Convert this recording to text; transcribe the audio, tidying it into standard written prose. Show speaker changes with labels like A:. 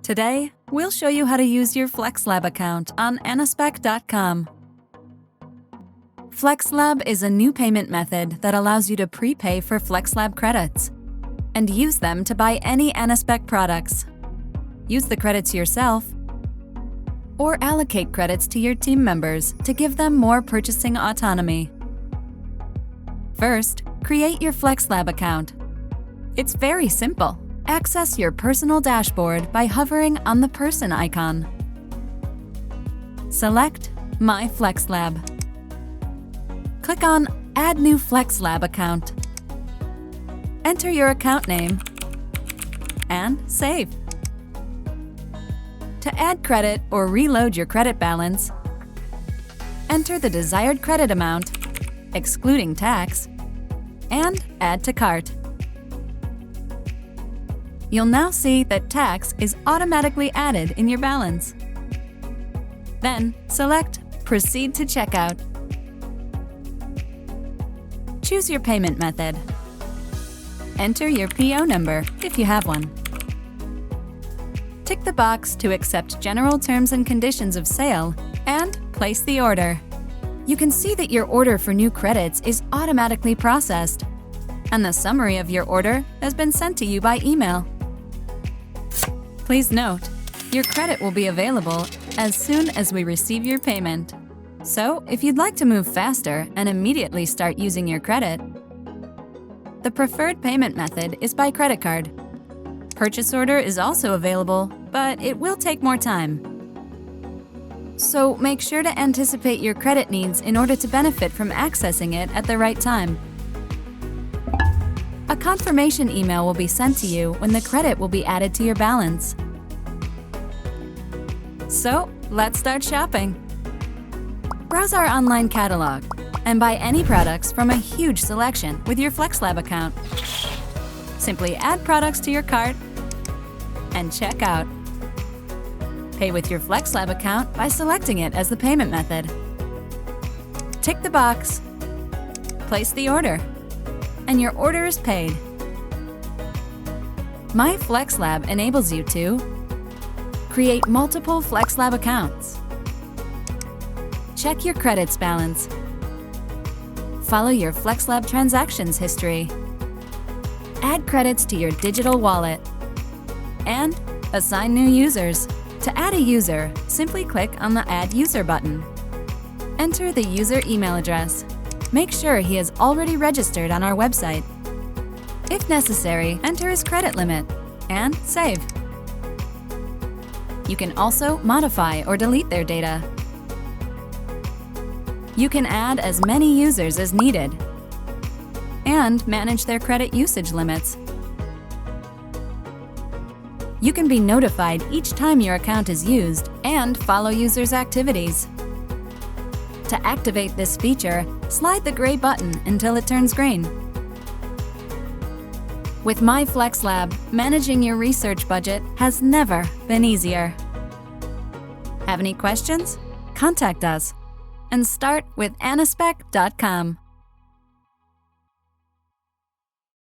A: Today, we'll show you how to use your FlxLab account on AnaSpec.com. FlxLab is a new payment method that allows you to prepay for FlxLab credits and use them to buy any AnaSpec products. Use the credits yourself or allocate credits to your team members to give them more purchasing autonomy. First, create your FlxLab account. It's very simple. Access your personal dashboard by hovering on the person icon. Select My FlxLab. Click on Add New FlxLab Account. Enter your account name and save. To add credit or reload your credit balance, enter the desired credit amount, excluding tax, and add to cart. You'll now see that tax is automatically added in your balance. Then, select Proceed to Checkout. Choose your payment method. Enter your PO number if you have one. Tick the box to accept general terms and conditions of sale and place the order. You can see that your order for new credits is automatically processed, and the summary of your order has been sent to you by email. Please note, your credit will be available as soon as we receive your payment. So, if you'd like to move faster and immediately start using your credit, the preferred payment method is by credit card. Purchase order is also available, but it will take more time. So, make sure to anticipate your credit needs in order to benefit from accessing it at the right time. A confirmation email will be sent to you when the credit will be added to your balance. So, let's start shopping. Browse our online catalog and buy any products from a huge selection with your FlxLab account. Simply add products to your cart and check out. Pay with your FlxLab account by selecting it as the payment method. Tick the box, place the order, and your order is paid. My FlxLab enables you to create multiple FlxLab accounts, check your credits balance, follow your FlxLab transactions history, add credits to your digital wallet, and assign new users. To add a user, simply click on the Add User button. Enter the user email address. Make sure he is already registered on our website. If necessary, enter his credit limit and save. You can also modify or delete their data. You can add as many users as needed and manage their credit usage limits. You can be notified each time your account is used and follow users' activities. To activate this feature, slide the gray button until it turns green. With My FlxLab, managing your research budget has never been easier. Have any questions? Contact us and start with AnaSpec.com.